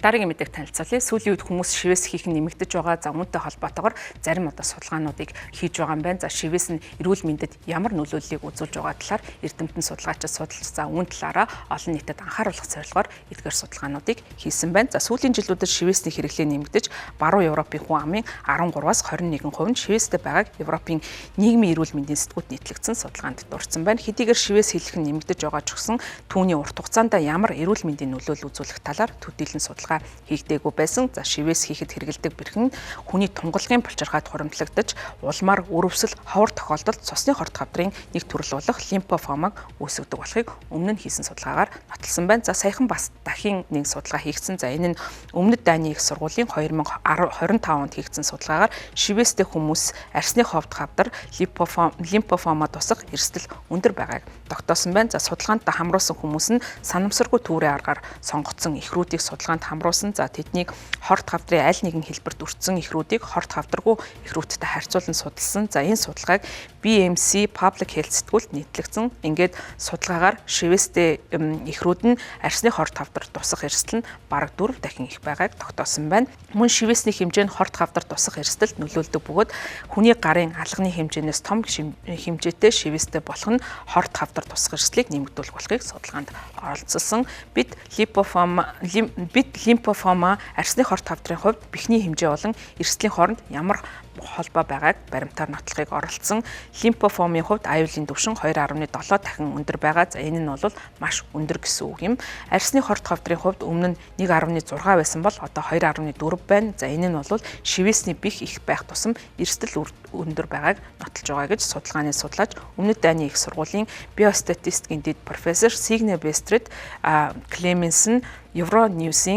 Дараагийн мэдээг танилцуулъя. Сүүлийн үед хүмүүс шивээс хийх нь нэмэгдэж байгаа. За үүнтэй холбоотойгоор зарим судалгаануудыг хийж байгаа юм байна. За шивээс нь эрүүл мэндэд ямар нөлөөллийг үзүүлж байгаа талаар эрдэмтэн судалгаачид судалж, за үүн талаараа олон нийтэд анхааруулах зорилгоор эдгээр судалгаануудыг хийсэн байна. За сүүлийн жилүүдэд шивээсний хэрэглээ нэмэгдэж, баруун Европын хүн амын 13-аас 21% нь шивээстэй байгааг Европын нийгмийн эрүүл мэндийн сэтгүүт нийтлэгдсэн судалгаанд дурдсан байна. Хэдийгээр шивээс хийх нь нэмэгдэж байгаа ч гэсэн түүний урт хугацаанд ямар эрүүл мэндийн нөлөөлөл үзүүлэх талаар төдийлөн судалгаа хийгдээгүй байсан. За шивээс хийхэд хэрэгэлдэг бэрхэн хүний тунгалгын булчирхайд хуримтлагдаж, улмаар өрөвсөл, ховор тохиолдолд цусны хорт хавдрын нэг төрөл болох лимфофомаг үүсгдэг болохыг өмнө нь хийсэн судалгаагаар нотолсон байна. За саяхан бас дахин нэг судалгаа хийгдсэн. За энэ нь Өмнөд Дайны их сургуулийн 2025 онд хийгдсэн судалгаагаар шивээстэй хүмүүс арсны ховд хавдар лимфофома тусах эрсдэл өндөр байгааг тогтоосон байна. За судалгаанд хамруулсан хүмүүс нь санамсаргүй түүрийн аргаар сонгогдсон эхрүүдийг судалгаанд хамруулсан. За тэднийг хорт хавдрын аль нэгэн хэлбэрт өртсөн эхрүүдийг хорт хавдаргүй эхрүүдтэй харьцуулан судалсан. За энэ судалгааг BMC Public Health сэтгүүлд нийтлэгдсэн. Ингээд судалгаагаар шивээстэй эхрүүд нь арсны хорт хавдар тусах эрсдэл нь бараг 4 дахин их байгааг тогтоосон байна. Мөн шивээсний хэмжээ нь хорт хавдар тусах эрсдэлд нөлөөлдөг бөгөөд хүний гарын алганы хэмжээнээс том хэмжээтэй шивээстэй болох нь хорт хавдар тусах эрсдлийг нэмэгдүүлэх болохыг судалгаанд оролцуулсан. Бид лимфофома арсны хорт хавдрын хувьд бихний хэмжээ болон эрсдлийн хооронд ямар холбоо байгааг баримтаар нотлохыг оролцсон. Лимфофомын хувьд аюулын түвшин 2.7 дахин өндөр байгаа. За энэ нь бол маш өндөр гэсэн үг юм. Арсны хорт хавдрын хувьд өмнө нь 1.6 байсан бол одоо 2.4 байна. За энэ нь бол шивээсний бих их байх тусам эрсдэл өндөр байгааг нотолж байгаа гэж судалгааны судлаач Өмнөд Дайны их сургуулийн биостатистикийн дэд профессор Сигне Бестрид Клеменс нь Евроньюс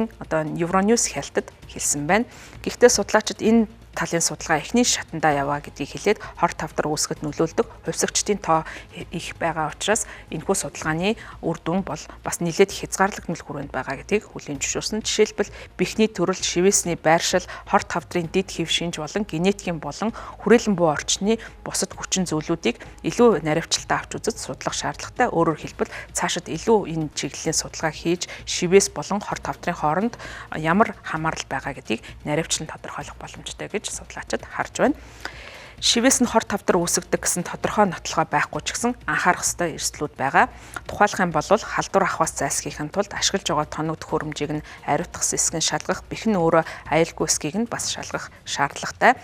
Health-д хэлсэн байна. Гэхдээ судлаачид энэ талын судалгаа эхний шатандаа яваа гэдгийг хэлээд хорт хавдар үүсгэхэд нөлөөлдөг хувьсагчдын тоо их байгаа учраас энэхүү судалгааны үр дүн бол бас нэлээд хязгаарлагдмал хүрээнд байгаа гэдгийг хүлээн зөвшөөрсөн. Жишээлбэл бихний төрөл, шивээсний байршил, хорт хавдрын дэд хэв шинж болон генетикийн болон хүрээлэн буу орчны бусад хүчин зүйлүүдийг илүү наривчлалтаа авч үзэж судлах шаардлагатай. Өөрөөр хэлбэл цаашид илүү энэ чиглэлийн судалгаа хийж шивээс болон хорт хавдрын хооронд ямар хамаарал байгаа гэдгийг наривчлан тодорхойлох боломжтой гэж судлаачид харж байна. Шивээс нь хорт хавдар үүсгдэг гэсэн тодорхой нотлогоо байхгүй ч гэсэн анхаарах ёстой эрсдлүүд байгаа. Тухайлах юм бол халдвар авахаас зайлсхийхын тулд ашиглаж байгаа тоног төхөөрөмжийг нь ариутгах эсгэн шалгах, бэх нь өөрөө аюулгүй эсхийг нь бас шалгах шаардлагатай.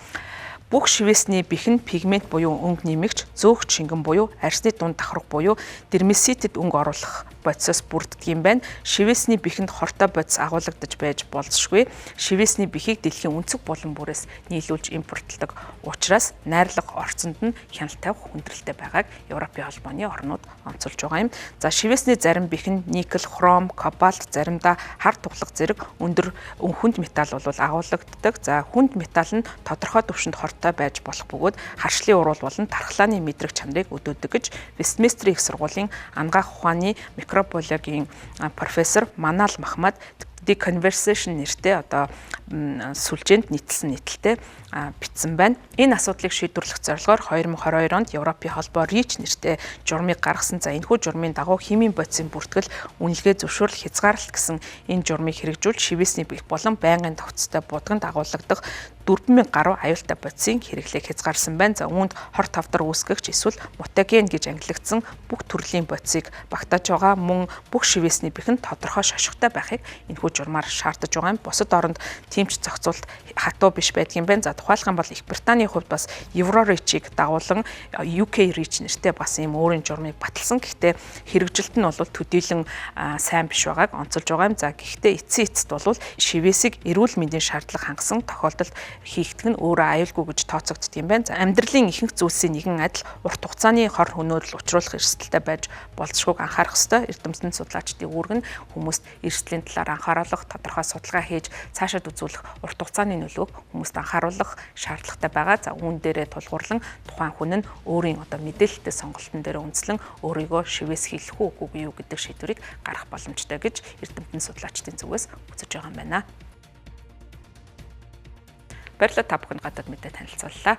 Бүх шивээсний бэх нь пигмент буюу өнгө нэмэгч, зөөгч шингэн буюу арсны дунд давхрах буюу дермеситэд өнгө оруулах бодисоос бүрддэг юм байна. Шивээсний бэхэнд хортой бодис агуулгадж байж болзошгүй. Шивээсний бэхийг дэлхийн өнцөг булан бүрээс нийлүүлж импортлдог учраас найрлага орцонд нь хяналт тавих хүндрэлтэй байгааг Европын холбооны орнууд онцолж байгаа юм. За шивээсний зарим бэхэн никель, хром, кобальт, заримдаа хар туглах зэрэг өндөр хүнд металл бол агуулгаддаг. За хүнд металл нь тодорхой түвшинд хортой байж болох бөгөөд харшлын урвал болон тархлааны мэдрэг чанарыг өдөөдөг гэж Вестминстер их сургуулийн ангаах ухааны микробиологийн профессор Манал Махмад The Conversation нэртэй одоо сүлжээнд нийтлсэн нийтлэлтэй бичсэн байна. Энэ асуудлыг шийдвэрлэх зорилгоор 2022 онд Европын холбоо REACH нэртэй журмыг гаргасан. За энэхүү журмын дагуу химийн бодисын бүртгэл, үнэлгээ зөвшөөрөл, хязгаарлалт гэсэн энэ журмыг хэрэгжүүл шивээсний бэх болон байнгын товцтой будганд агуулгадах 4000 гаруй аюултай бодисын хэрэглээг хязгаарсан байна. За үүнд хорт хавдар үүсгэгч эсвэл мутаген гэж ангилагдсан бүх төрлийн бодисыг багтааж байгаа. Мөн бүх шивээсний бэх нь тодорхой шошготой байхыг энэхүү журмаар шаардаж байгаа юм. Бусад оронд тэмч зохицуулт хатуу биш байдаг юм байна. За тухайлах юм бол Их Британий хувьд бас Euro REACH-ийг дагуулan UK REACH нэртэй бас ийм өөрийн журмыг баталсан. Гэхдээ хэрэгжилт нь бол төдийлөн сайн биш байгааг онцолж байгаа юм. За гэхдээ эцсийн эцэд бол шивээсийг эрүүл мэндийн шаардлага хангасан тохиолдолд хийгдэх нь өөрөө аюулгүй гэж тооцогддог юм байна. За амьдралын ихэнх зүйлсийн нэгэн адил урт хугацааны хор хөнөөлөл учруулах эрсдэлтэй байж болзошгүйг анхаарах ёстой. Эрдэмтэн судлаачдын үүрэг нь хүмүүст эрсдлийн талаар анхааруулах, тодорхой судалгаа хийж цаашаад үзүүлэх урт хугацааны нөлөөг хүмүүст анхааруулах шаардлагатай байгаа. За үүн дээрээ тулгуурлан тухайн хүн нь өөрийн одоо мэдээлэлтэй сонголтын дээр үндэслэн өөрийгөө шивээс хийх үгүй юу гэдэг шийдвэрийг гаргах боломжтой гэж эрдэмтэн судлаачдын зүгээс үзэж байгаа юм байна. Баярлалаа, та бүхэнд гадаад мэдээ танилцууллаа.